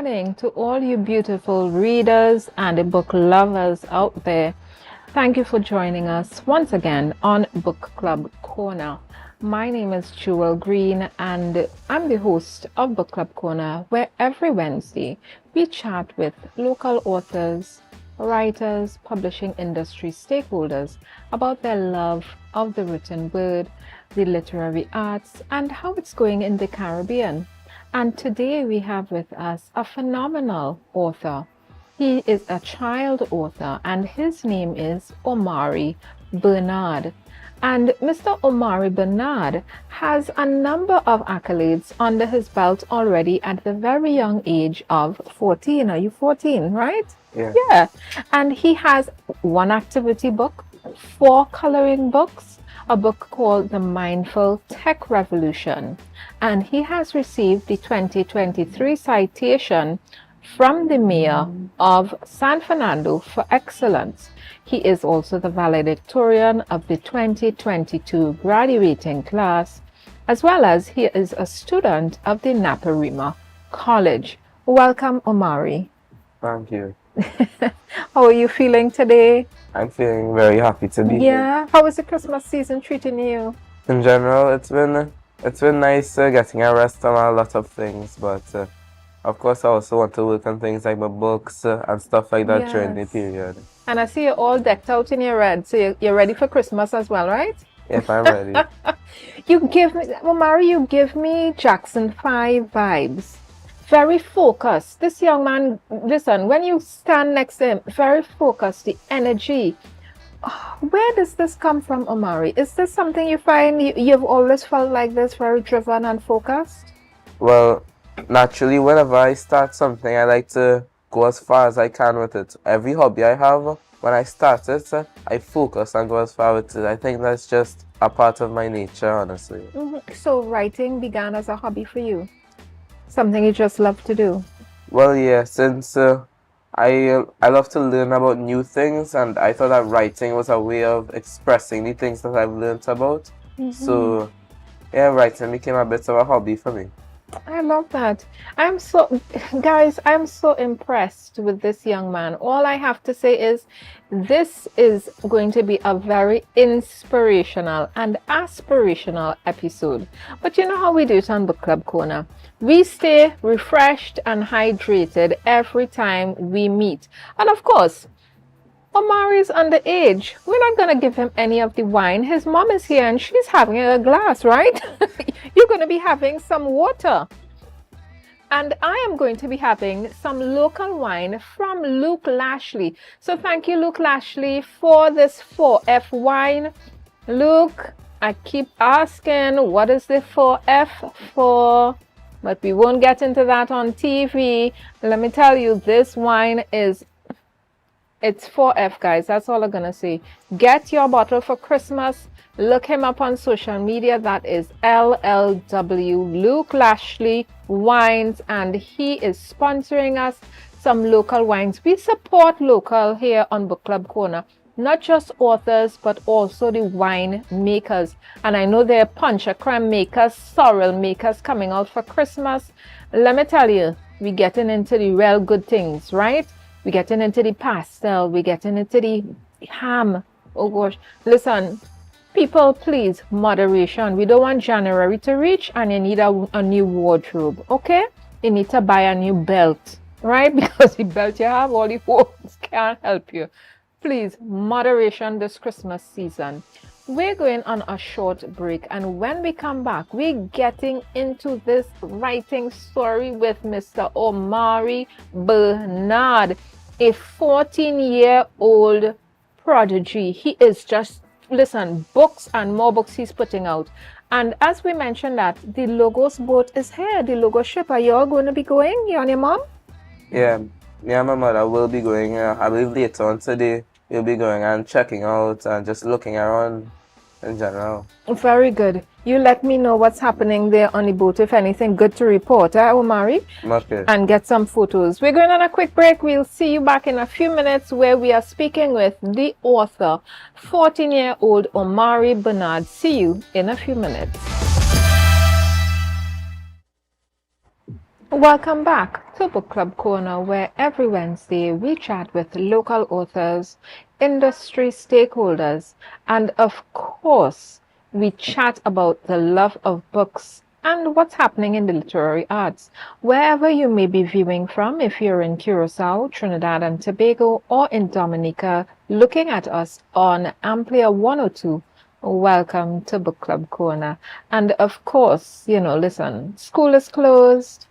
morning to all you beautiful readers and book lovers out there. Thank you for joining us once again on Book Club Corner. My name is Jewel Green and I'm the host of Book Club Corner, where every Wednesday we chat with local authors, writers, publishing industry stakeholders about their love of the written word, the literary arts, and how it's going in the Caribbean. And today we have with us a phenomenal author. He is a child author and his name is Omari Bernard. And Mr. Omari Bernard has a number of accolades under his belt already at the very young age of 14. Are you 14, right? Yeah. Yeah. And he has one activity book, 4 coloring books, a book called The Mindful Tech Revolution. And he has received the 2023 citation from the Mayor of San Fernando for excellence. He is also the valedictorian of the 2022 graduating class, as well as he is a student of the Naparima College. Welcome, Omari. Thank you. How are you feeling today? I'm feeling very happy to be here. Yeah. How is the Christmas season treating you? In general, it's been nice getting a rest on a lot of things, but of course I also want to work on things like my books and stuff like that during the Yes. period. And I see you're all decked out in your red, so you're ready for Christmas as well, right? If I'm ready. Omari, you give me Jackson 5 vibes. Very focused. This young man, listen, when you stand next to him, very focused, the energy. Where does this come from, Omari? Is this something you find you've always felt like this, very driven and focused? Well, naturally, whenever I start something, I like to go as far as I can with it. Every hobby I have, when I start it, I focus and go as far with it. I think that's just a part of my nature, honestly. So writing began as a hobby for you? Something you just love to do? Well, yeah, since I love to learn about new things, and I thought that writing was a way of expressing the things that I've learned about. So, yeah, writing became a bit of a hobby for me. I love that. I'm so impressed with this young man. All I have to say is this is going to be a very inspirational and aspirational episode. But you know how we do it on Book Club Corner. We stay refreshed and hydrated every time we meet. And of course, Omari's underage. We're not going to give him any of the wine. His mom is here and she's having a glass, right? You're going to be having some water. And I am going to be having some local wine from Luke Lashley. So thank you, Luke Lashley, for this 4F wine. Luke, I keep asking, what is the 4F for? But we won't get into that on TV. Let me tell you, this wine it's 4F, guys. That's all I'm going to say. Get your bottle for Christmas. Look him up on social media. That is LLW, Luke Lashley Wines. And he is sponsoring us some local wines. We support local here on Book Club Corner. Not just authors, but also the wine makers. And I know there are punch, creme makers, sorrel makers coming out for Christmas. Let me tell you, we're getting into the real good things, right? We're getting into the pastel. We're getting into the ham. Oh gosh. Listen, people, please, moderation. We don't want January to reach and you need a new wardrobe, okay? You need to buy a new belt, right? Because the belt you have, all the holes can't help you. Please, moderation this Christmas season. We're going on a short break, and when we come back, we're getting into this writing story with Mr. Omari Bernard, a 14-year-old prodigy. He is just, listen, books and more books he's putting out. And as we mentioned that, the Logos boat is here, the Logos ship. Are you all going to be going, you and your mom? Yeah, me and my mother will be going, I believe later on today. We'll be going and checking out and just looking around in general. Very good. You let me know what's happening there on the boat, if anything good to report, Omari? Okay. And get some photos. We're going on a quick break. We'll see you back in a few minutes where we are speaking with the author, 14-year-old Omari Bernard. See you in a few minutes. Welcome back to Book Club Corner, where every Wednesday we chat with local authors, industry stakeholders, and of course, we chat about the love of books and what's happening in the literary arts. Wherever you may be viewing from, if you're in Curacao, Trinidad and Tobago, or in Dominica, looking at us on Amplia 102, welcome to Book Club Corner. And of course, listen, school is closed.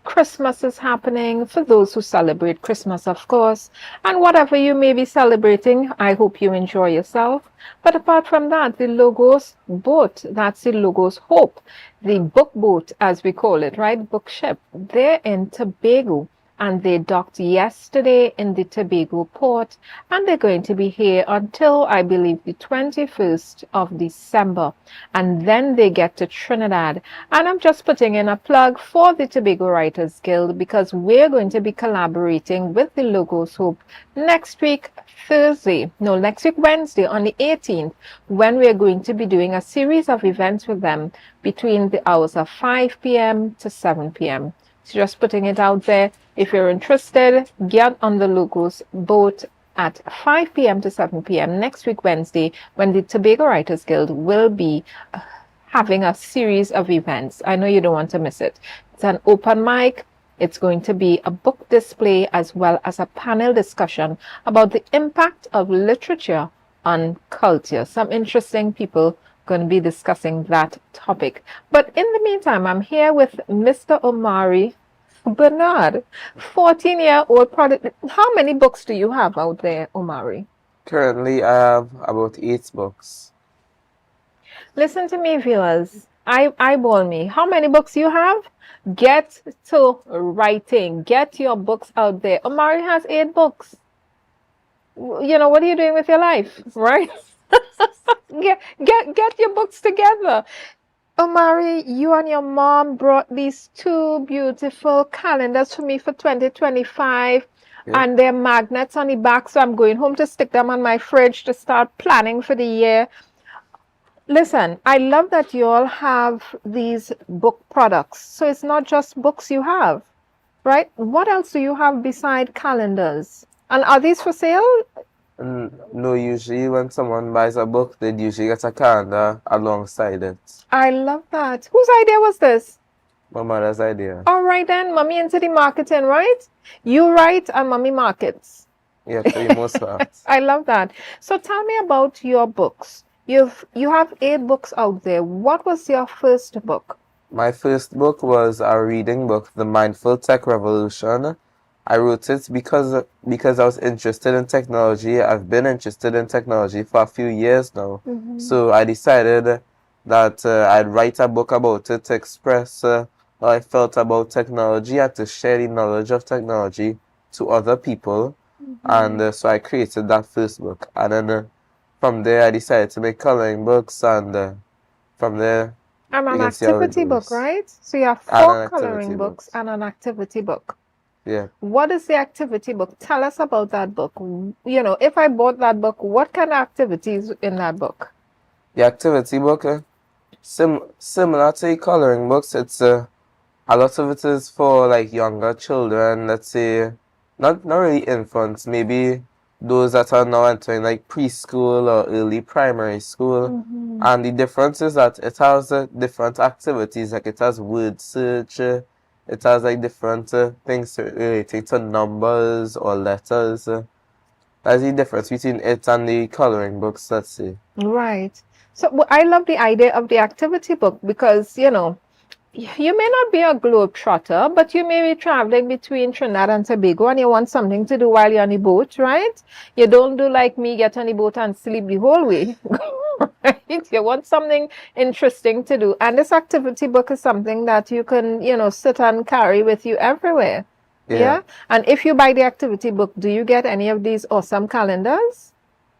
Christmas is happening for those who celebrate Christmas, of course. And whatever you may be celebrating, I hope you enjoy yourself. But apart from that, the Logos boat, that's the Logos Hope, the book boat, as we call it, right? Book ship. They're in Tobago. And they docked yesterday in the Tobago port, and they're going to be here until, I believe, the 21st of December. And then they get to Trinidad. And I'm just putting in a plug for the Tobago Writers Guild because we're going to be collaborating with the Logos Hope next week, Wednesday on the 18th, when we're going to be doing a series of events with them between the hours of 5 p.m. to 7 p.m. So just putting it out there. If you're interested, get on the Logos boat at 5 p.m. to 7 p.m. next week, Wednesday, when the Tobago Writers Guild will be having a series of events. I know you don't want to miss it. It's an open mic. It's going to be a book display as well as a panel discussion about the impact of literature on culture. Some interesting people going to be discussing that topic. But in the meantime, I'm here with Mr. Omari Bernard, 14-year-old product. How many books do you have out there, Omari? Currently, I have about 8 books. Listen to me, viewers. Eyeball me. How many books you have? Get to writing. Get your books out there. Omari has 8 books. What are you doing with your life, right? Get your books together. Omari, you and your mom brought these 2 beautiful calendars for me for 2025. Yeah. And they're magnets on the back, so I'm going home to stick them on my fridge to start planning for the year. Listen, I love that you all have these book products. So it's not just books you have, right? What else do you have beside calendars? And are these for sale? No, usually when someone buys a book, they usually get a calendar alongside it. I love that. Whose idea was this? My mother's idea. All right then, mommy into the marketing, right? You write and mommy markets. Yeah, for the most part. I love that. So tell me about your books. You have 8 books out there. What was your first book? My first book was a reading book, The Mindful Tech Revolution. I wrote it because I was interested in technology. I've been interested in technology for a few years now. So I decided that I'd write a book about it to express how I felt about technology and to share the knowledge of technology to other people. And so I created that first book. And then from there, I decided to make coloring books. And from there, And you an can see how it activity book, goes. right? So you have And 4 an coloring activity books book. and an activity book. Yeah. What is the activity book? Tell us about that book. If I bought that book, what kind of activities in that book? The activity book, similar to the coloring books, it's a lot of it is for like younger children, let's say, not really infants, maybe those that are now entering like preschool or early primary school. And the difference is that it has different activities, like it has word search, it has like different things relating to numbers or letters. That's the difference between it and the coloring books, let's say. Right. So I love the idea of the activity book because, you may not be a globetrotter, but you may be traveling between Trinidad and Tobago and you want something to do while you're on the boat, right? You don't do like me, get on the boat and sleep the whole way. Right? You want something interesting to do. And this activity book is something that you can, sit and carry with you everywhere. Yeah. And if you buy the activity book, do you get any of these awesome calendars?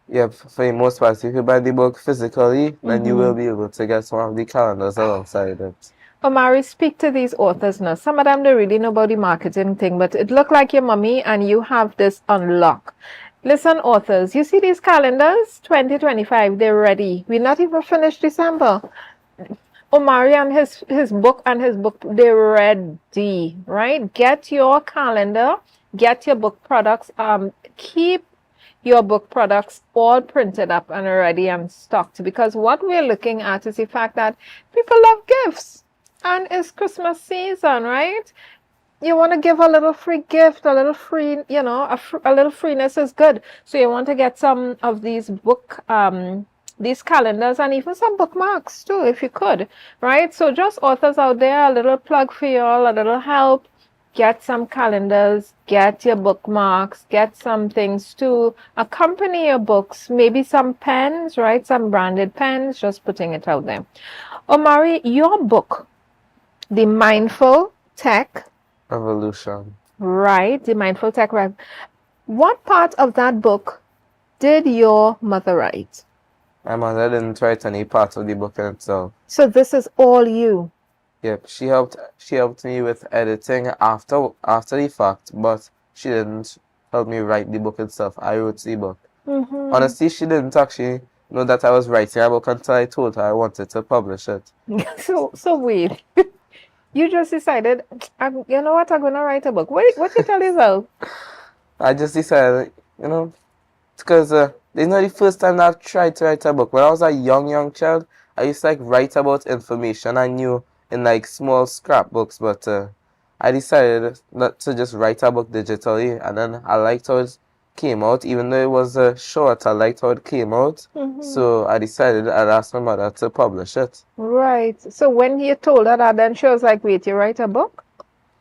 Yep, for the most part, if you buy the book physically, then you will be able to get some of the calendars alongside it. Omari, speak to these authors now. Some of them don't really know about the marketing thing, but it looked like your mommy and you have this on lock. Listen, authors, you see these calendars? 2025, they're ready. We're not even finished December. Omari and his book they're ready, right? Get your calendar, get your book products, keep your book products all printed up and ready and stocked, because what we're looking at is the fact that people love gifts and it's Christmas season, right? You want to give a little free gift, a little free, a little freeness is good. So you want to get some of these calendars and even some bookmarks too, if you could, right? So just authors out there, a little plug for you all, a little help. Get some calendars, get your bookmarks, get some things to accompany your books, maybe some pens, right? Some branded pens, just putting it out there. Omari, your book, The Mindful Tech Revolution. Right, The Mindful Tech Rev. What part of that book did your mother write? My mother didn't write any part of the book in itself. So this is all you. Yep, she helped me with editing after the fact, but she didn't help me write the book itself. I wrote the book. Honestly, she didn't actually know that I was writing a book until I told her I wanted to publish it. So weird. You just decided, you know what, I'm going to write a book. What you tell yourself? I just decided, because it's not the first time that I've tried to write a book. When I was a young child, I used to write about information I knew in small scrapbooks, but I decided not to just write a book digitally, and then I liked how it came out. Even though it was short, I liked how it came out. So I decided I'd ask my mother to publish it. Right. So when you told her that, then she was like, wait, you write a book?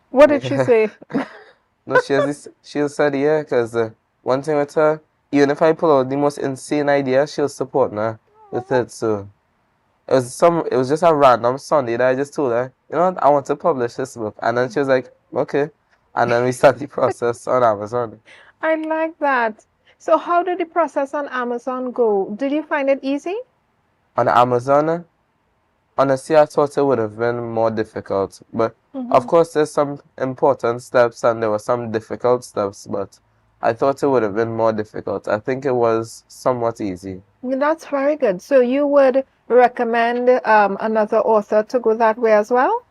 What did she say? No, she said yeah, because one thing with her, even if I pull out the most insane idea, she'll support me with it. So it was just a random Sunday that I just told her, you know what, I want to publish this book. And then she was like, okay. And then we start the process on Amazon. I like that. So how did the process on Amazon go? Did you find it easy? On Amazon, honestly, I thought it would have been more difficult. But of course, there's some important steps and there were some difficult steps, but I thought it would have been more difficult. I think it was somewhat easy. That's very good. So you would recommend another author to go that way as well?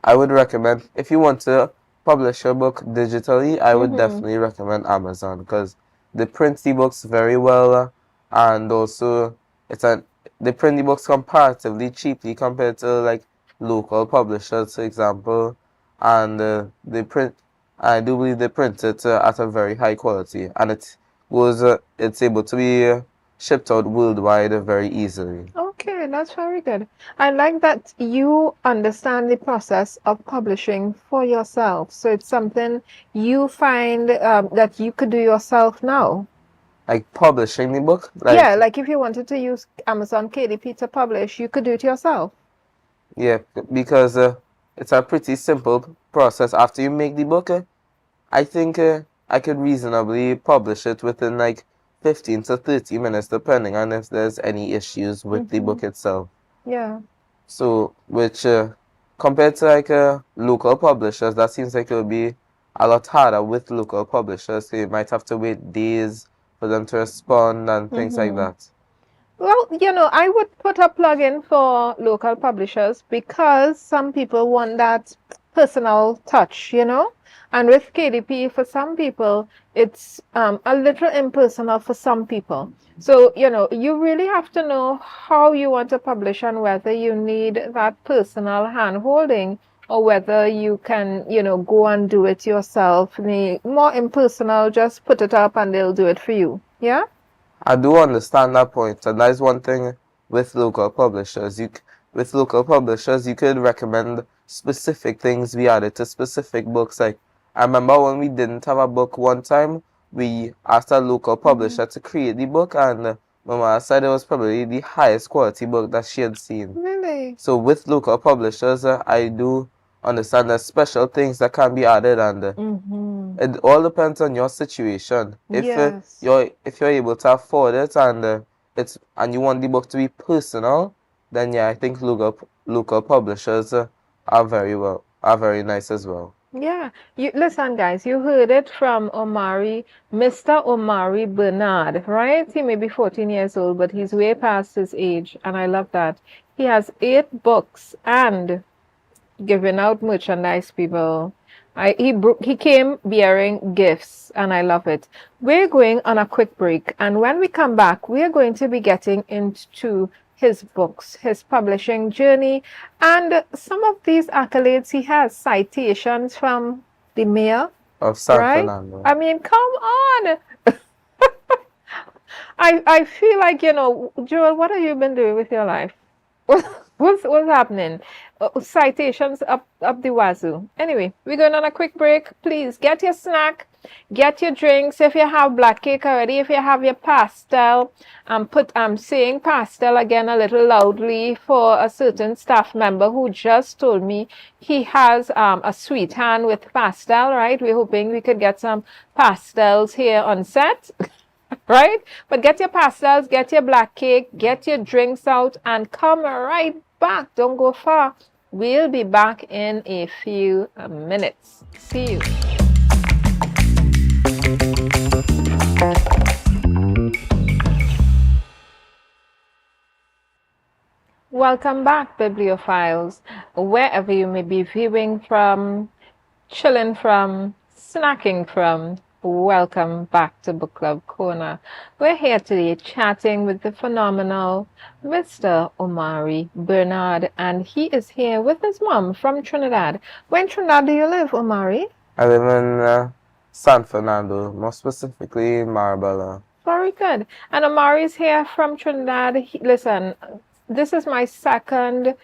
I would recommend, if you want to publish your book digitally, I would definitely recommend Amazon, because they print the books very well, and also they print the books comparatively cheaply compared to local publishers, for example, and I do believe they print it at a very high quality, and it's able to be shipped out worldwide very easily. Okay, that's very good. I like that you understand the process of publishing for yourself. So it's something you find that you could do yourself now. Like publishing the book? Yeah, like if you wanted to use Amazon KDP to publish, you could do it yourself. Yeah, because it's a pretty simple process. After you make the book, I think I could reasonably publish it within 15 to 30 minutes, depending on if there's any issues with the book itself. Yeah. So, which compared to local publishers, that seems like it would be a lot harder with local publishers. So you might have to wait days for them to respond and things like that. Well, I would put a plug in for local publishers because some people want that personal touch, And with KDP, for some people, it's a little impersonal for some people. So, you really have to know how you want to publish and whether you need that personal hand-holding or whether you can, go and do it yourself. More impersonal, just put it up and they'll do it for you. Yeah? I do understand that point, and that is one thing with local publishers. You could recommend specific things be added to specific books. I remember when we didn't have a book one time, we asked a local publisher to create the book, and Mama said it was probably the highest quality book that she had seen. Really? So with local publishers, I do understand there's special things that can be added, and it all depends on your situation. If you're able to afford it and you want the book to be personal, then yeah, I think local publishers are very nice as well. Yeah, you listen, guys. You heard it from Omari, Mr. Omari Bernard, right? He may be 14 years old, but he's way past his age, and I love that. He has 8 books and giving out merchandise, people. He came bearing gifts, and I love it. We're going on a quick break, and when we come back, we are going to be getting into his books, his publishing journey, and some of these accolades he has, citations from the mayor, Of San right? Fernando. I mean, come on. I feel like, Joel, what have you been doing with your life? What's happening? Citations up the wazoo. Anyway, we're going on a quick break. Please get your snack, get your drinks. If you have black cake already, if you have your pastel, I'm saying pastel again a little loudly for a certain staff member who just told me he has a sweet hand with pastel, right? We're hoping we could get some pastels here on set. Right? But get your pastels, get your black cake, get your drinks out, and come right back. Don't go far. We'll be back in a few minutes. See you. Welcome back, bibliophiles, wherever you may be viewing from, chilling from, snacking from. Welcome back to Book Club Corner. We're here today chatting with the phenomenal Mr. Omari Bernard, and he is here with his mom from Trinidad. Where in Trinidad do you live, Omari? I live in San Fernando, more specifically in Marabella. Very good. And Omari is here from Trinidad. Listen, this is my second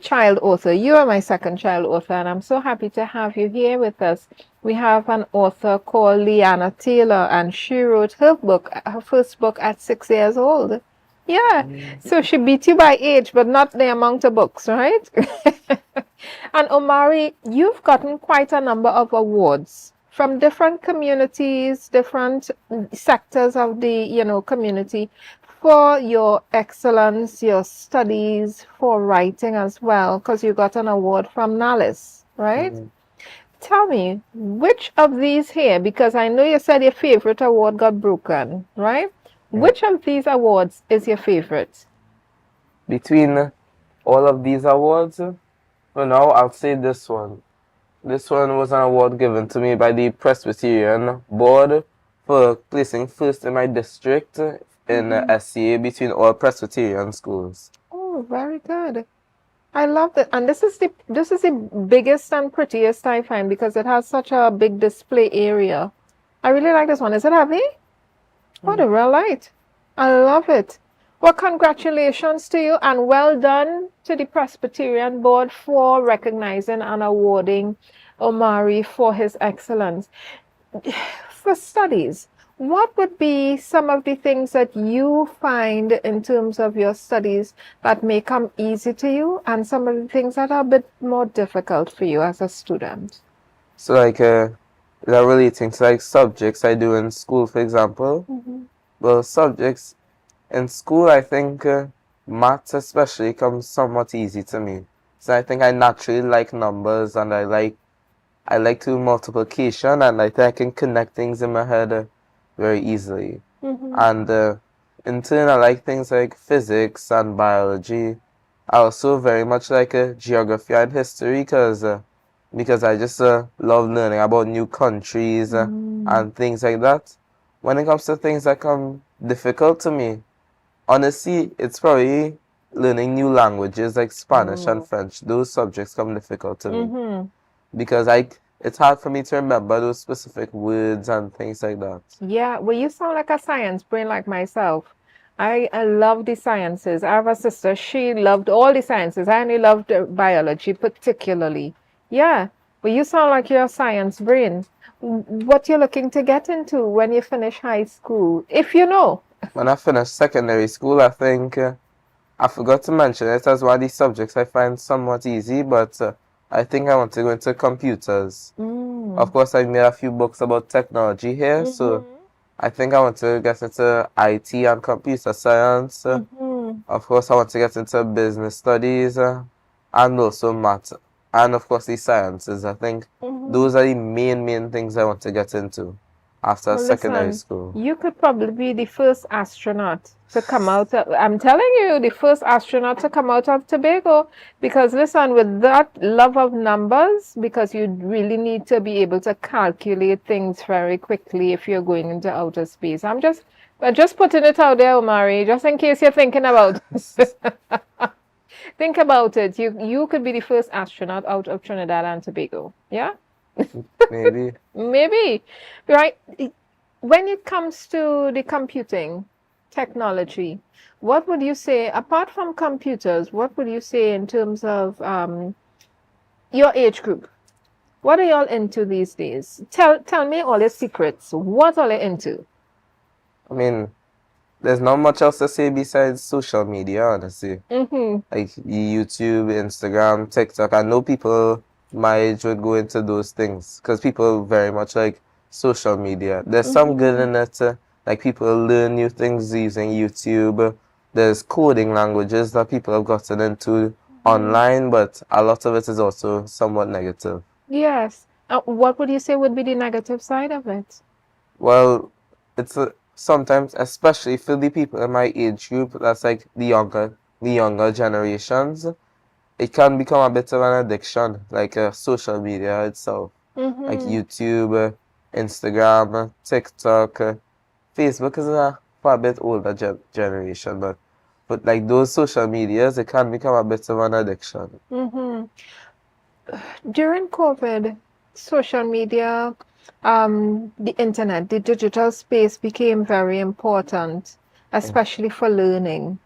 child author. You are my second child author, and I'm so happy to have you here with us. We have an author called Leanna Taylor, and she wrote her first book at 6 years old. Yeah, so she beat you by age, but not the amount of books, right? And Omari, you've gotten quite a number of awards from different communities, different sectors of the community, for your excellence, your studies, for writing as well, because you got an award from NALIS, right? Tell me, which of these here, because I know you said your favorite award got broken, right? Which of these awards is your favorite? Between all of these awards, for now, I'll say this one. This one was an award given to me by the Presbyterian Board for placing first in my district in SCA between all Presbyterian schools. Oh, very good. I love that. And this is the biggest and prettiest I find because it has such a big display area. I really like this one. Is it heavy? Oh, the real light. I love it. Well, congratulations to you and well done to the Presbyterian Board for recognizing and awarding Omari for his excellence. For studies, what would be some of the things that you find in terms of your studies that may come easy to you and some of the things that are a bit more difficult for you as a student? So they're relating to like subjects I do in school, for example. Well, subjects in school, I think maths especially comes somewhat easy to me. So I think I naturally like numbers and I like to do multiplication and I think I can connect things in my head very easily. And in turn, I like things like physics and biology. I also very much like geography and history because I just love learning about new countries and things like that. When it comes to things that come difficult to me, honestly, it's probably learning new languages like Spanish and French. Those subjects come difficult to me because it's hard for me to remember those specific words and things like that. Yeah, well, you sound like a science brain like myself. I love the sciences. I have a sister, she loved all the sciences. I only loved biology particularly. Yeah, well, you sound like you're a science brain. What you're looking to get into when you finish high school, if you know. When I finished secondary school, I think I forgot to mention it as one of these subjects I find somewhat easy, but I think I want to go into computers. Of course, I made a few books about technology here, so I think I want to get into IT and computer science. Of course, I want to get into business studies and also math. and of course the sciences. I think those are the main things I want to get into after Well, secondary listen, school. you could probably be the first astronaut to come out of, I'm telling you, the first astronaut to come out of Tobago. Because listen, with that love of numbers, because you really need to be able to calculate things very quickly if you're going into outer space. I'm just putting it out there, Omari, just in case you're thinking about it. Think about it. You could be the first astronaut out of Trinidad and Tobago. Yeah? Maybe. Maybe, right? When it comes to the computing technology, what would you say, apart from computers, what would you say in terms of your age group? What are y'all into these days? Tell me all your secrets. What are you into? I mean, there's not much else to say besides social media, honestly. Mm-hmm. Like YouTube, Instagram, TikTok. I know people my age would go into those things because people very much like social media. There's some good in it. Like people learn new things using YouTube. There's coding languages that people have gotten into online, but a lot of it is also somewhat negative. Yes. What would you say would be the negative side of it? Well, it's sometimes, especially for the people in my age group, that's like the younger generations, it can become a bit of an addiction, like social media itself, like YouTube, Instagram, TikTok, Facebook is a far bit older generation, but like those social medias, it can become a bit of an addiction. During COVID, social media, the internet, the digital space became very important, especially for learning.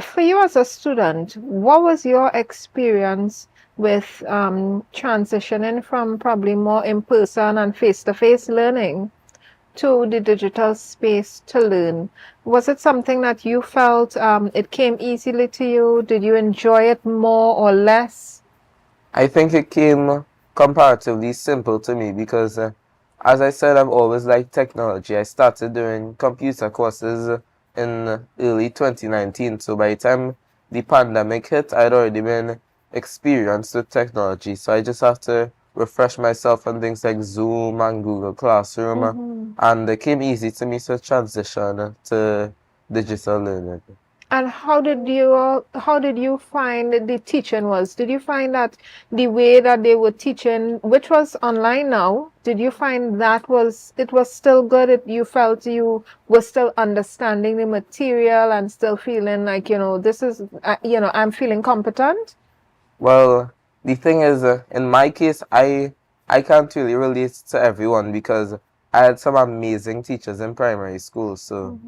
For you as a student, what was your experience with transitioning from probably more in-person and face-to-face learning to the digital space to learn? Was it something that you felt it came easily to you? Did you enjoy it more or less? I think it came comparatively simple to me because, as I said, I've always liked technology. I started doing computer courses in early 2019, so by the time the pandemic hit, I'd already been experienced with technology. So I just have to refresh myself on things like Zoom and Google Classroom, and it came easy to me to transition to digital learning. And how did you find the teaching was? Did you find that the way that they were teaching, which was online now, did you find that it was still good? You felt you were still understanding the material and still feeling like, this is, I'm feeling competent? Well, the thing is, in my case, I can't really relate to everyone because I had some amazing teachers in primary school. So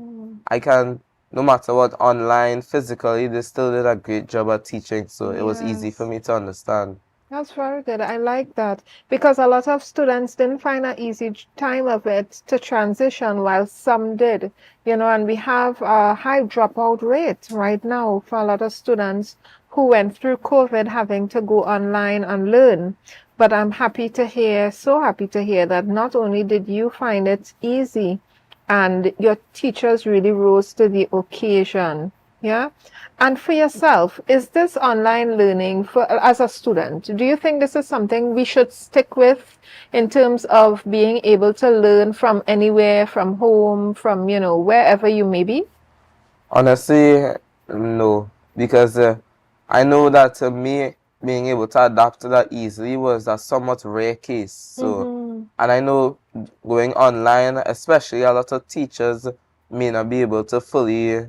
I can, no matter what, online, physically, they still did a great job at teaching. So it was easy for Yes. me to understand. That's very good. I like that because a lot of students didn't find an easy time of it to transition, while some did, and we have a high dropout rate right now for a lot of students who went through COVID having to go online and learn. But I'm happy to hear, so happy to hear that not only did you find it easy and your teachers really rose to the occasion. Yeah. And for yourself, is this online learning as a student, do you think this is something we should stick with in terms of being able to learn from anywhere, from home, from, wherever you may be? Honestly, no, because I know that me being able to adapt to that easily was a somewhat rare case. So, and I know going online, especially a lot of teachers may not be able to fully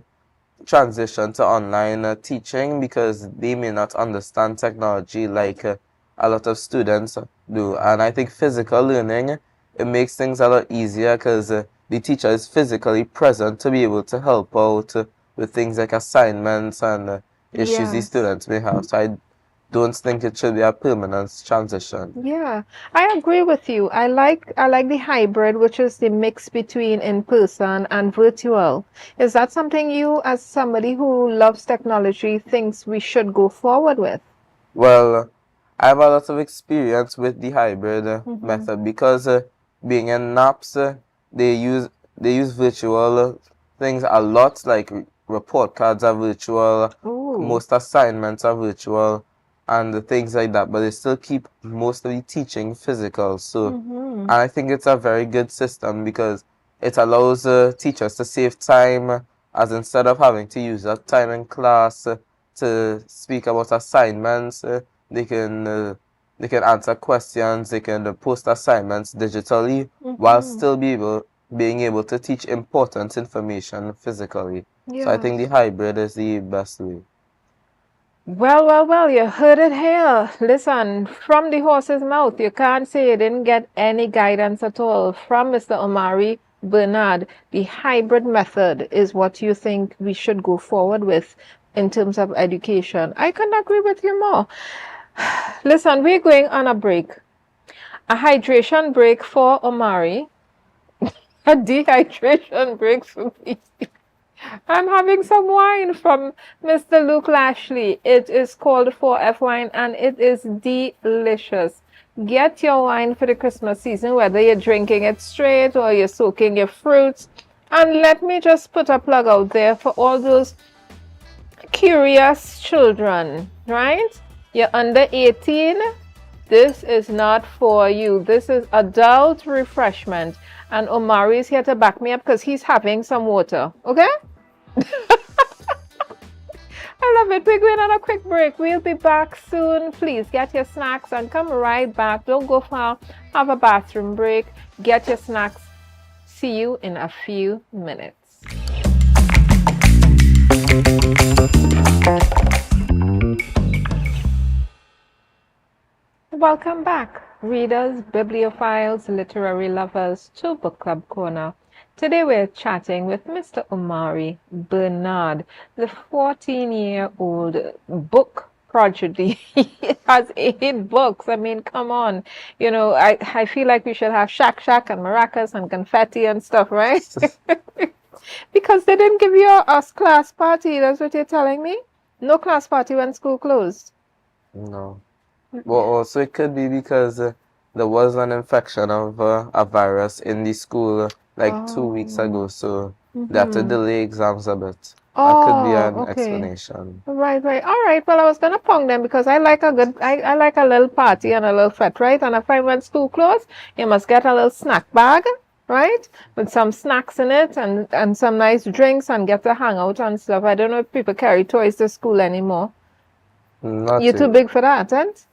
transition to online teaching because they may not understand technology like a lot of students do. And I think physical learning, it makes things a lot easier because the teacher is physically present to be able to help out with things like assignments and issues the Yes. students may have. So I don't think it should be a permanent transition. Yeah, I agree with you. I like the hybrid, which is the mix between in person and virtual. Is that something you, as somebody who loves technology, thinks we should go forward with? Well, I have a lot of experience with the hybrid method because being in NAPS, they use virtual things a lot, like report cards are virtual, Ooh. most assignments are virtual, and the things like that, but they still keep mostly teaching physical. So, Mm-hmm. and I think it's a very good system because it allows teachers to save time, as instead of having to use that time in class to speak about assignments, they can answer questions, they can post assignments digitally while Mm-hmm. still being able to teach important information physically. So I think Yes. the hybrid is the best way. Well, well, well, you heard it here. Listen, from the horse's mouth, you can't say you didn't get any guidance at all from Mr. Omari Bernard. The hybrid method is what you think we should go forward with in terms of education. I couldn't agree with you more. Listen, we're going on a break. A hydration break for Omari, a dehydration break for me. I'm having some wine from Mr. Luke Lashley. It is called 4F wine and it is delicious. Get your wine for the Christmas season, whether you're drinking it straight or you're soaking your fruits. And let me just put a plug out there for all those curious children, right? You're under 18. This is not for you. This is adult refreshment. And Omari is here to back me up because he's having some water. Okay? I love it. We're going on a quick break. We'll be back soon. Please get your snacks and come right back. Don't go far. Have a bathroom break. Get your snacks. See you in a few minutes. Welcome back, readers, bibliophiles, literary lovers, to Book Club Corner. Today we're chatting with Mr. Omari Bernard, the 14-year-old book prodigy. He has 8 books. I mean, come on. You know, I feel like we should have shack shack and maracas and confetti and stuff, right? Because they didn't give you a class party. That's what you're telling me? No class party when school closed. No. Well, also it could be because there was an infection of a virus in the school like 2 weeks ago, so they had to delay exams a bit. That could be an Okay. explanation. Right, right. All right. Well, I was gonna pong them because I like I like a little party and a little fete, right? And I find when school closed, you must get a little snack bag, right? With some snacks in it and some nice drinks and get to hang out and stuff. I don't know if people carry toys to school anymore. Not You're too really. big for that, aren't?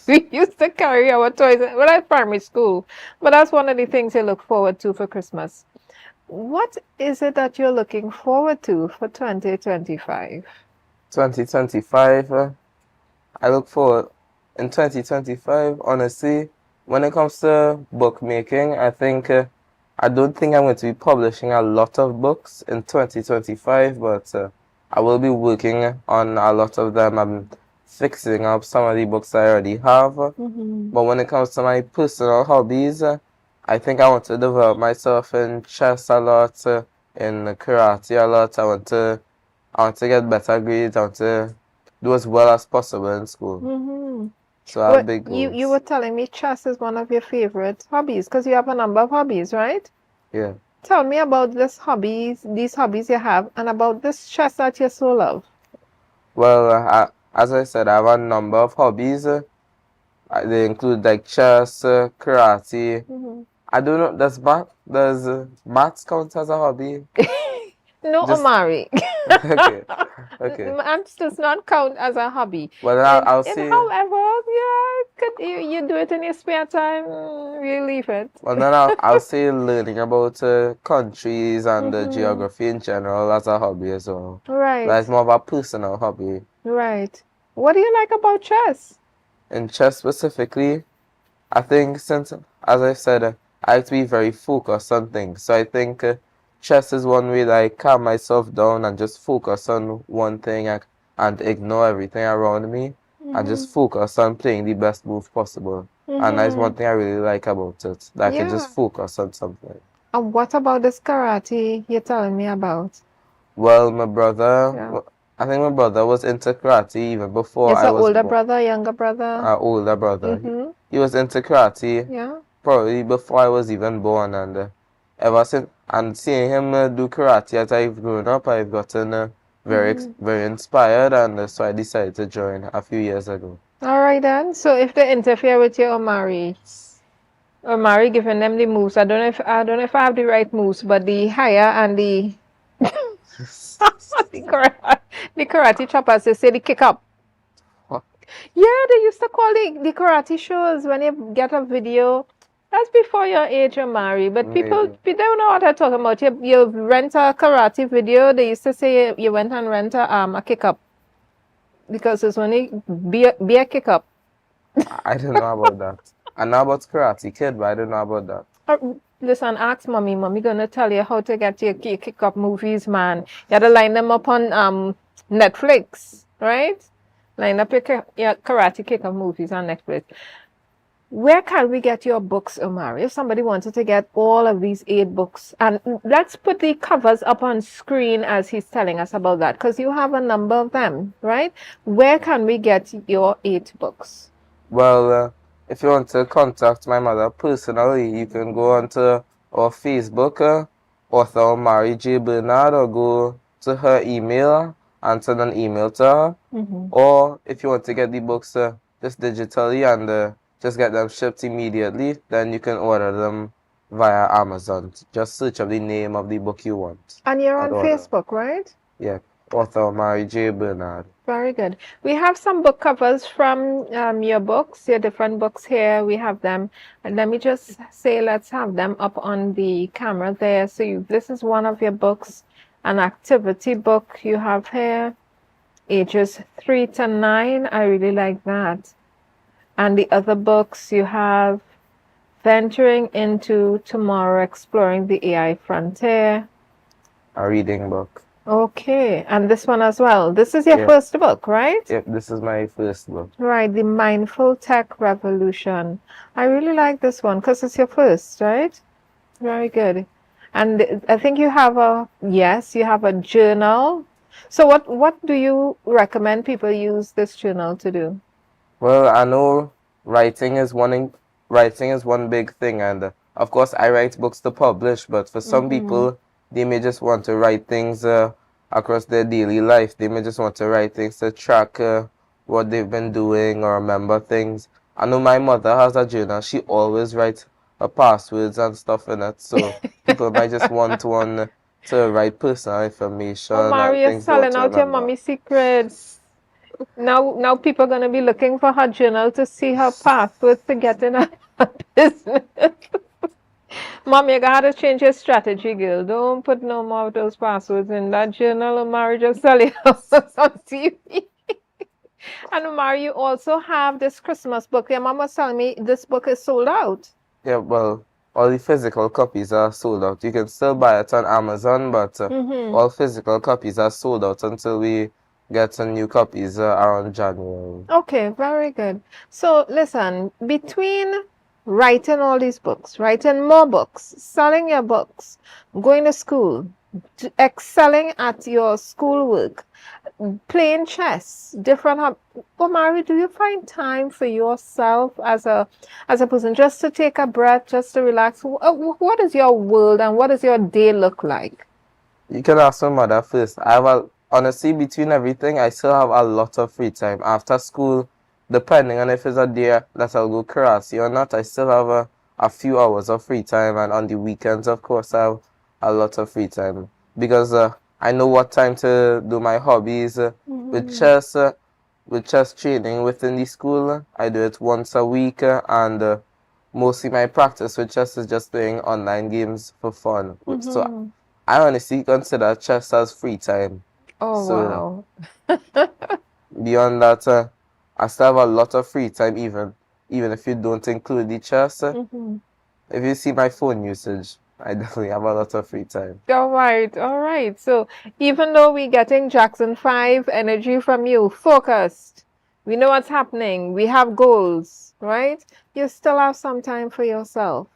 We used to carry our toys, well, at primary school. But that's one of the things you look forward to for Christmas. What is it that you're looking forward to for 2025? 2025, I look forward in 2025, honestly, when it comes to bookmaking, I don't think I'm going to be publishing a lot of books in 2025, but I will be working on a lot of them. I'm fixing up some of the books I already have. But when it comes to my personal hobbies, I think I want to develop myself in chess a lot, in karate a lot. I want to get better grades. I want to do as well as possible in school. So I have big goals. You were telling me chess is one of your favorite hobbies because you have a number of hobbies, right? Yeah. Tell me about these hobbies you have, and about this chess that you so love. Well, as I said, I have a number of hobbies. They include like chess, karate. I don't know. Does maths count as a hobby? No, Just Omari. okay, okay. Maths does not count as a hobby. Well, then I'll say. However, you do it in your spare time. You leave it. Well, then I'll say learning about countries and geography in general as a hobby as well. Right. That's more of a personal hobby. Right. What do you like about chess? In chess specifically, I think since, as I said, I like to be very focused on things. So I think chess is one way that I calm myself down and just focus on one thing and ignore everything around me and just focus on playing the best move possible. And that's one thing I really like about it, that I can just focus on something. And what about this karate you're telling me about? Well, my brother, I think my brother was into karate even before It's I an was older born. brother, younger brother? Older brother. He was into karate probably before I was even born, and ever since, and seeing him do karate as I've grown up, I've gotten very inspired, and so I decided to join a few years ago. All right then. So if they interfere with your Omari giving them the moves. I don't know if I have the right moves, but the higher and the the karate choppers, they say the kick up. Yeah, they used to call the karate shows when you get a video. That's before your age, Omari. But people don't know what I'm talking about. You rent a karate video. They used to say you went and rent a kick up because it's only be a kick up. I don't know about that. I know about Karate Kid, but I don't know about that. Listen, ask mommy. Mommy gonna tell you how to get your kick up movies, man. You gotta line them up on Netflix, right? Line up your karate kick up movies on Netflix. Where can we get your books, Omari? If somebody wanted to get all of these 8 books, and let's put the covers up on screen as he's telling us about that, because you have a number of them, right? Where can we get your 8 books? Well, if you want to contact my mother personally, you can go onto our Facebook, author Omari J Bernard, or go to her email and send an email to her. Or if you want to get the books just digitally and just get them shipped immediately, then you can order them via Amazon. Just search up the name of the book you want. And you're on Facebook, right? Yeah, author Omari J Bernard. Very good. We have some book covers from your books, your different books here. We have them. And let me just say, let's have them up on the camera there. So this is one of your books, an activity book you have here, ages 3 to 9. I really like that. And the other books you have, Venturing into Tomorrow, Exploring the AI Frontier. A reading book. Okay, and this one as well. This is your first book, right? Yep, this is my first book. Right, The Mindful Tech Revolution. I really like this one because it's your first, right? Very good. And I think you have you have a journal. So what do you recommend people use this journal to do? Well, I know writing is one big thing, and of course I write books to publish, but for some people, they may just want to write things across their daily life. They may just want to write things to track what they've been doing or remember things. I know my mother has a journal. She always writes her passwords and stuff in it, so people might just want one to write personal information. Oh, Maria, selling out your mommy secrets. Now people are going to be looking for her journal to see her passwords to get in her business. Mom, you gotta change your strategy, girl. Don't put no more of those passwords in that journal. Omari just sell it on TV. And Omari, you also have this Christmas book. Your mom was telling me this book is sold out. Yeah, well, all the physical copies are sold out. You can still buy it on Amazon, but all physical copies are sold out until we get some new copies around January. Okay, very good. So listen, between writing all these books, writing more books, selling your books, going to school, excelling at your schoolwork, playing chess, different. Omari, do you find time for yourself as a person, just to take a breath, just to relax? What is your world and what does your day look like? You can ask my mother first. Honestly, between everything, I still have a lot of free time after school. Depending on if it's a day that I'll go karate or not, I still have a few hours of free time, and on the weekends, of course, I have a lot of free time because I know what time to do my hobbies. With chess training within the school, I do it once a week, and mostly my practice with chess is just playing online games for fun. So I honestly consider chess as free time. Oh, so, wow. Beyond that, I still have a lot of free time, even if you don't include the chess. If you see my phone usage, I definitely have a lot of free time. All right. So even though we're getting Jackson 5 energy from you, focused, we know what's happening, we have goals, right? You still have some time for yourself.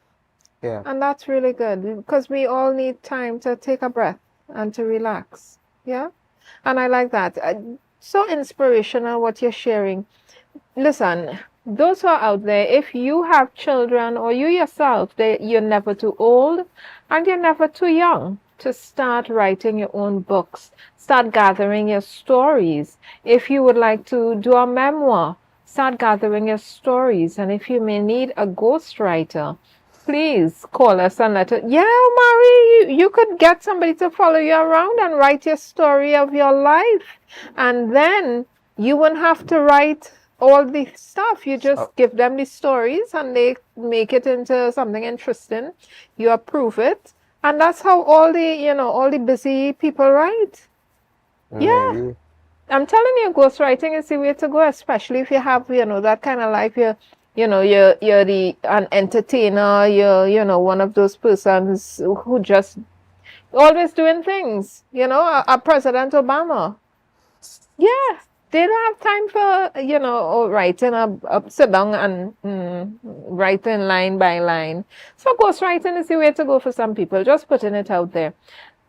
Yeah. And that's really good because we all need time to take a breath and to relax. Yeah. And I like that. So inspirational what you're sharing. Listen, those who are out there, if you have children or you yourself, you're never too old and you're never too young to start writing your own books, start gathering your stories. If you would like to do a memoir, start gathering your stories. And if you may need a ghostwriter, please call us and let us. Yeah, Omari, you could get somebody to follow you around and write your story of your life. And then you wouldn't have to write all the stuff. You just give them the stories and they make it into something interesting. You approve it. And that's how all the busy people write. Yeah. Maybe. I'm telling you, ghostwriting is the way to go, especially if you have, that kind of life. You're an entertainer. You're one of those persons who just always doing things. A President Obama. Yeah, they don't have time for, writing sit down and writing line by line. So ghostwriting is the way to go for some people. Just putting it out there.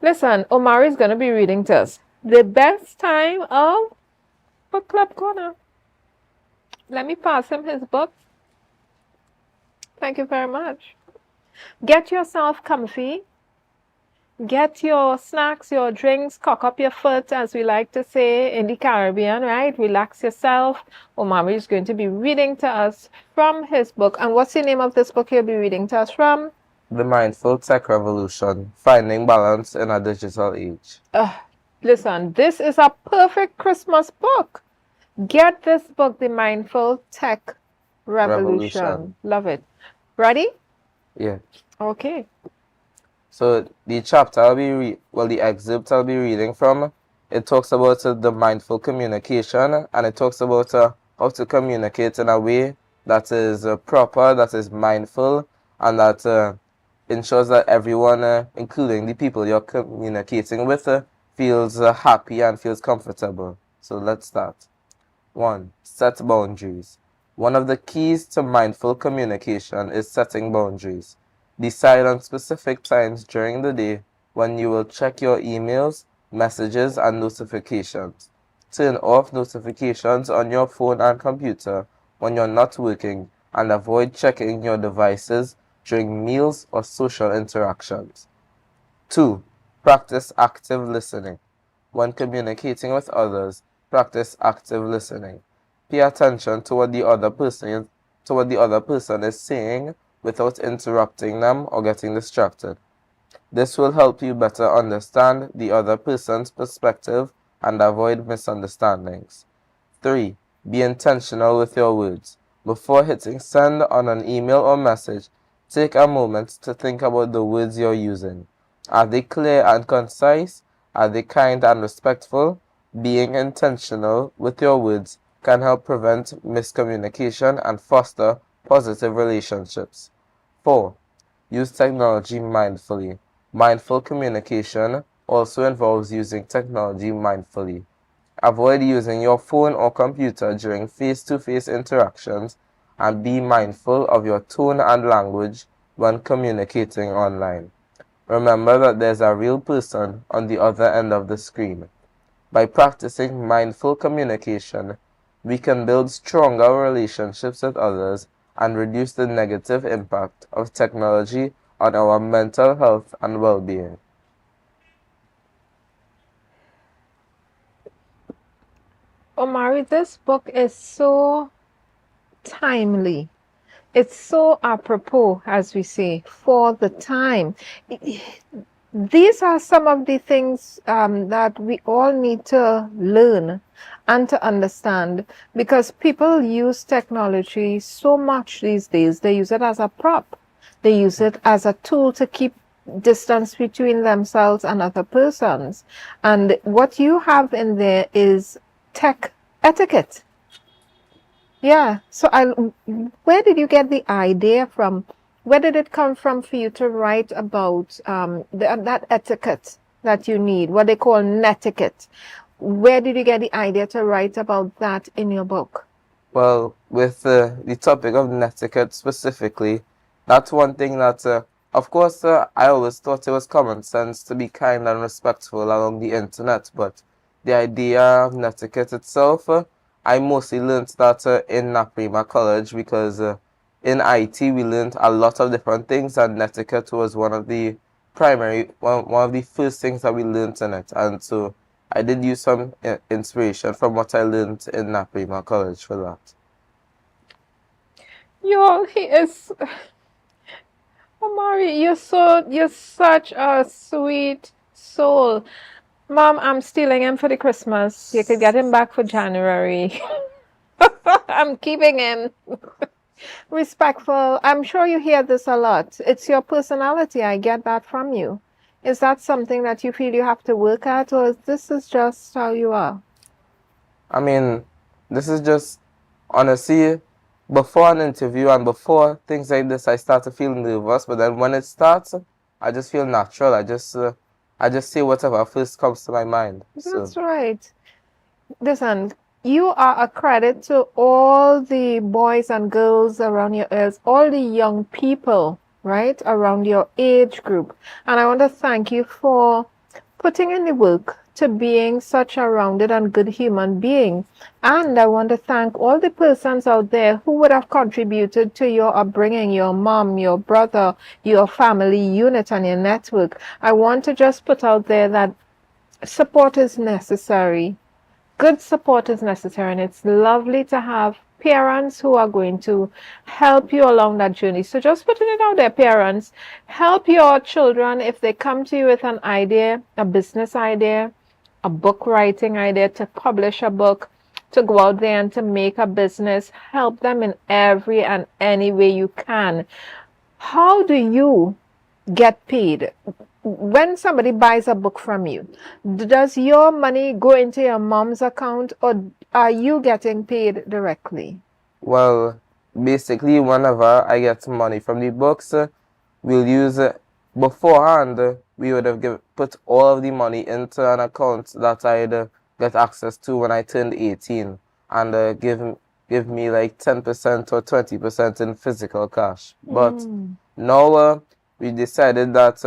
Listen, Omari is going to be reading to us. The best time of Book Club Corner. Let me pass him his book. Thank you very much. Get yourself comfy. Get your snacks, your drinks, cock up your foot, as we like to say in the Caribbean, right? Relax yourself. Omari is going to be reading to us from his book. And what's the name of this book he'll be reading to us from? The Mindful Tech Revolution, Finding Balance in a Digital Age. Listen, this is a perfect Christmas book. Get this book, The Mindful Tech Revolution. Love it. Ready? Yeah. Okay. So the chapter the excerpt I'll be reading from, it talks about the mindful communication, and it talks about how to communicate in a way that is proper, that is mindful, and that ensures that everyone, including the people you're communicating with, feels happy and feels comfortable. So let's start. 1. Set boundaries. One of the keys to mindful communication is setting boundaries. Decide on specific times during the day when you will check your emails, messages, and notifications. Turn off notifications on your phone and computer when you're not working, and avoid checking your devices during meals or social interactions. 2. Practice active listening. When communicating with others, practice active listening. Pay attention to what the other person is saying without interrupting them or getting distracted. This will help you better understand the other person's perspective and avoid misunderstandings. 3. Be intentional with your words. Before hitting send on an email or message, take a moment to think about the words you're using. Are they clear and concise? Are they kind and respectful? Being intentional with your words can help prevent miscommunication and foster positive relationships. 4. Use technology mindfully. Mindful communication also involves using technology mindfully. Avoid using your phone or computer during face-to-face interactions, and be mindful of your tone and language when communicating online. Remember that there's a real person on the other end of the screen. By practicing mindful communication, we can build stronger relationships with others and reduce the negative impact of technology on our mental health and well-being. Omari, this book is so timely. It's so apropos, as we say, for the time. These are some of the things that we all need to learn and to understand, because people use technology so much these days. They use it as a prop. They use it as a tool to keep distance between themselves and other persons. And what you have in there is tech etiquette. Yeah. So where did you get the idea from? Where did it come from for you to write about that etiquette that you need, what they call netiquette? Where did you get the idea to write about that in your book? Well, with the topic of netiquette specifically, that's one thing that, of course, I always thought it was common sense to be kind and respectful along the internet, but the idea of netiquette itself, I mostly learned that in Naparima College because in IT we learned a lot of different things, and etiquette was one of the one of the first things that we learned in it. And so I did use some inspiration from what I learned in Naparima College for that. He is, Omari, you're such a sweet soul. Mom, I'm stealing him for the Christmas. You could get him back for January. I'm keeping him. Respectful. I'm sure you hear this a lot. It's your personality. I get that from you. Is that something that you feel you have to work at, or this is just how you are? I mean, this is just, honestly, before an interview and before things like this, I start to feel nervous. But then when it starts, I just feel natural. I just say whatever first comes to my mind. That's right. Listen, you are a credit to all the boys and girls around your ears, all the young people, right, around your age group. And I want to thank you for putting in the work to being such a rounded and good human being. And I want to thank all the persons out there who would have contributed to your upbringing, your mom, your brother, your family unit, and your network. I want to just put out there that support is necessary. Good support is necessary, and it's lovely to have parents who are going to help you along that journey. So just putting it out there, parents, help your children if they come to you with an idea, a business idea, a book writing idea, to publish a book, to go out there and to make a business. Help them in every and any way you can. How do you get paid? When somebody buys a book from you, does your money go into your mom's account, or are you getting paid directly? Well, basically, whenever I get money from the books, we'll use it beforehand. We would have put all of the money into an account that I'd get access to when I turned 18, and give me like 10% or 20% in physical cash. But now we decided that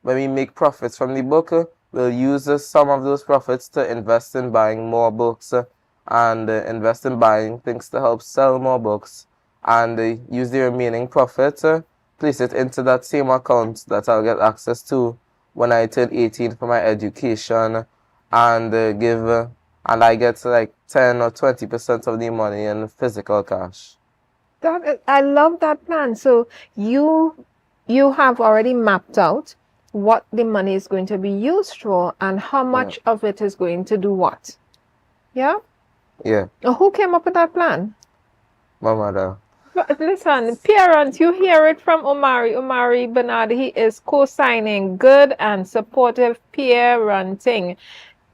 when we make profits from the book, we'll use some of those profits to invest in buying more books and invest in buying things to help sell more books, and use the remaining profit, place it into that same account that I'll get access to when I turn 18 for my education, and and I get like 10 or 20% of the money in physical cash. I love that plan. So you have already mapped out what the money is going to be used for and how much of it is going to do what. Yeah? Yeah. Who came up with that plan? My mother. But listen, parents, you hear it from Omari Bernard. He is co-signing good and supportive parenting.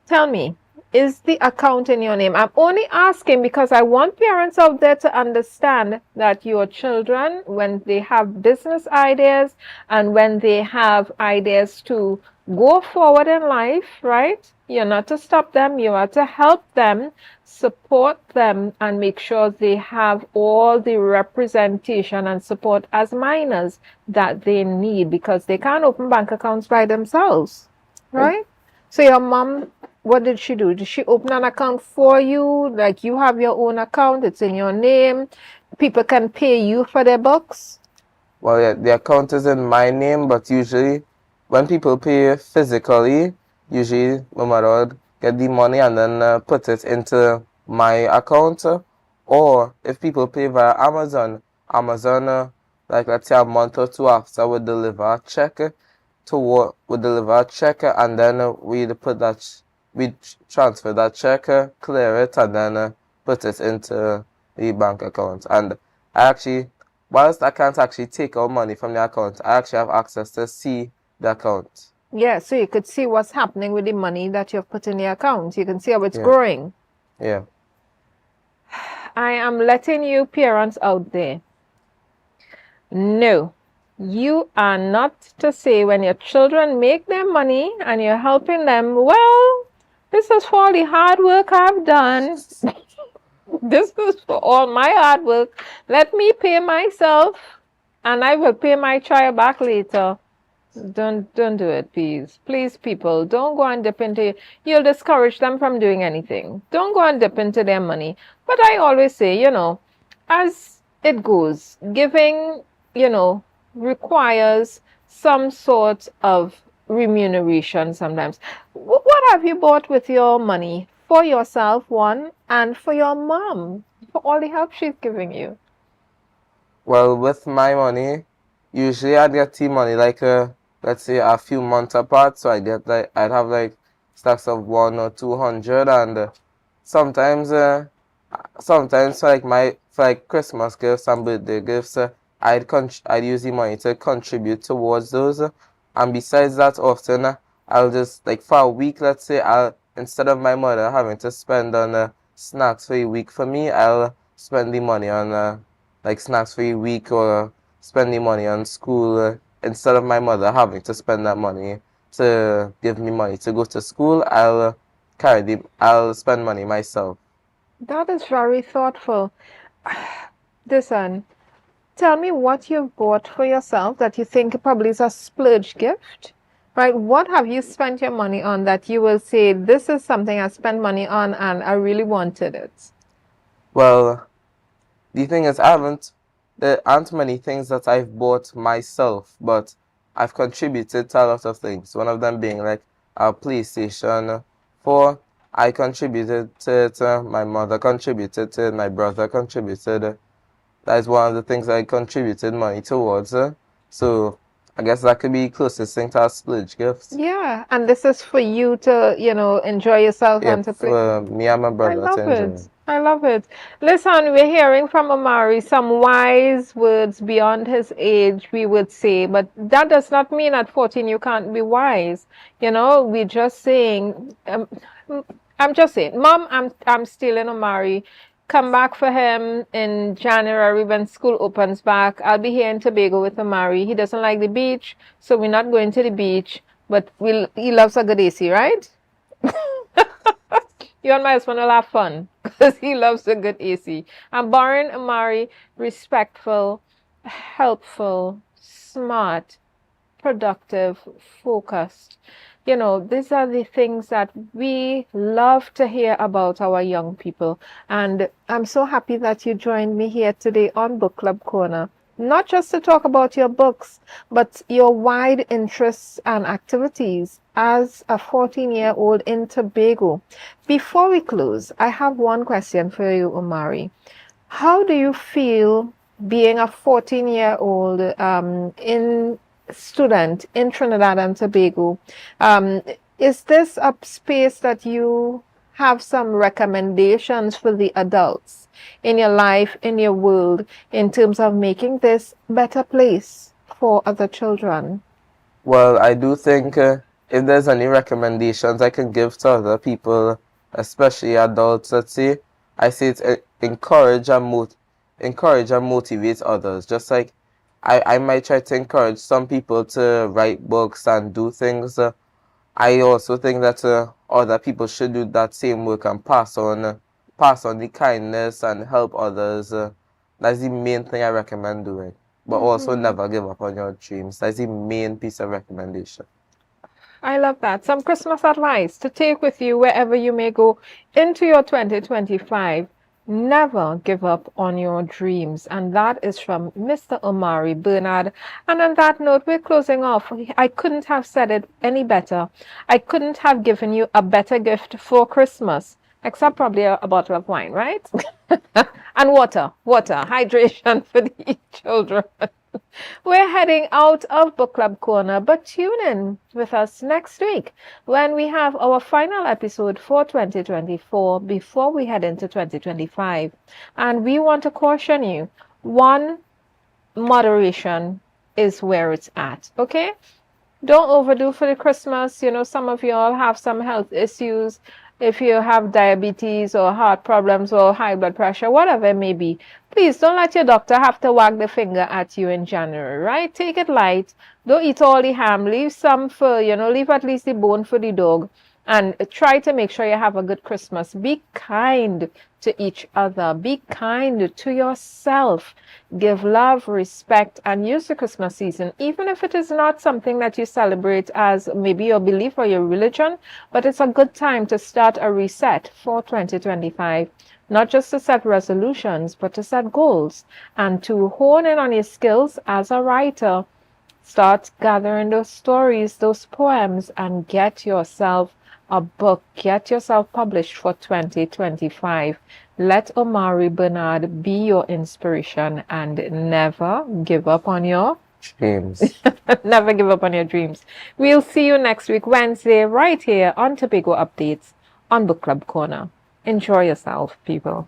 Tell me, is the account in your name? I'm only asking because I want parents out there to understand that your children, when they have business ideas and when they have ideas to go forward in life, right? You're not to stop them, you are to help them, support them, and make sure they have all the representation and support as minors that they need, because they can't open bank accounts by themselves, right? So your mom, what did she do? Did she open an account for you? Like, you have your own account, it's in your name. People can pay you for their books? Well, yeah, the account is in my name, but usually when people pay physically, usually my mother would get the money and then put it into my account. Or if people pay via Amazon, like let's say a month or two after, would deliver a check and then we'd transfer that check, clear it, and then put it into the bank account. And I actually, whilst I can't actually take out money from the account, I actually have access to see the account. Yeah, so you could see what's happening with the money that you've put in the account. You can see how it's growing. Yeah. I am letting you parents out there know, you are not to say when your children make their money and you're helping them, well, this is for all the hard work I've done. This is for all my hard work. Let me pay myself and I will pay my child back later. Don't do it, please. Please, people, don't go and dip into. You'll discourage them from doing anything. Don't go and dip into their money. But I always say, as it goes, giving, requires some sort of remuneration sometimes. What have you bought with your money for yourself, one, and for your mom for all the help she's giving you? Well, with my money, usually I'd get tea money like let's say a few months apart. So I'd have like stacks of 1 or 200, and sometimes for like Christmas gifts and birthday gifts, I'd use the money to contribute towards those. And besides that, often I'll just like for a week, let's say, I'll instead of my mother having to spend on snacks for a week for me, I'll spend the money on like snacks for a week, or spend the money on school instead of my mother having to spend that money to give me money to go to school. I'll spend money myself. That is very thoughtful. Listen, tell me what you've bought for yourself that you think probably is a splurge gift, right? What have you spent your money on that you will say, this is something I spent money on and I really wanted it? Well, the thing is, there aren't many things that I've bought myself, but I've contributed to a lot of things. One of them being like a PlayStation 4. I contributed to it, my mother contributed to it, my brother contributed. That is one of the things I contributed money towards. So I guess that could be closest thing to a splurge gift. Yeah, and this is for you to, enjoy yourself and Yep, to play. for me and my I brother love to enjoy. it. I love it. Listen, we're hearing from Omari some wise words beyond his age, we would say, but that does not mean at 14 you can't be wise. We're just saying, I'm just saying, Mom, I'm still in Omari. Come back for him in January when school opens back. I'll be here in Tobago with Omari. He doesn't like the beach, so we're not going to the beach, but he loves a good AC, right? You and my husband will have fun because he loves a good AC. I'm borrowing Omari, respectful, helpful, smart, productive, focused. These are the things that we love to hear about our young people. And I'm so happy that you joined me here today on Book Club Corner. Not just to talk about your books, but your wide interests and activities as a 14-year-old in Tobago. Before we close, I have one question for you, Omari. How do you feel being a 14-year-old student in Trinidad and Tobago? Is this a space that you have some recommendations for the adults in your life, in your world, in terms of making this a better place for other children? Well, I do think if there's any recommendations I can give to other people, especially adults, let's say, I say it's encourage and motivate others. Just like I might try to encourage some people to write books and do things. I also think that other people should do that same work and pass on the kindness and help others. That's the main thing I recommend doing. But also never give up on your dreams. That's the main piece of recommendation. I love that. Some Christmas advice to take with you wherever you may go into your 2025. Never give up on your dreams. And that is from Mr. Omari Bernard. And on that note, we're closing off. I couldn't have said it any better. I couldn't have given you a better gift for Christmas, except probably a bottle of wine, right? And water, hydration for the children. We're heading out of Book Club Corner, but tune in with us next week when we have our final episode for 2024 before we head into 2025. And we want to caution you, one, moderation is where it's at, okay? Don't overdo for the Christmas. Some of you all have some health issues. If you have diabetes or heart problems or high blood pressure, whatever it may be, please don't let your doctor have to wag the finger at you in January, right? Take it light. Don't eat all the ham. Leave some for, leave at least the bone for the dog. And try to make sure you have a good Christmas. Be kind to each other. Be kind to yourself. Give love, respect, and use the Christmas season, even if it is not something that you celebrate as maybe your belief or your religion, but it's a good time to start a reset for 2025. Not just to set resolutions, but to set goals and to hone in on your skills as a writer. Start gathering those stories, those poems, and get yourself a book. Get yourself published for 2025. Let Omari Bernard be your inspiration and never give up on your Dreams. never give up on your dreams. We'll see you next week, Wednesday, right here on Tobago Updates on Book Club Corner. Enjoy yourself, people.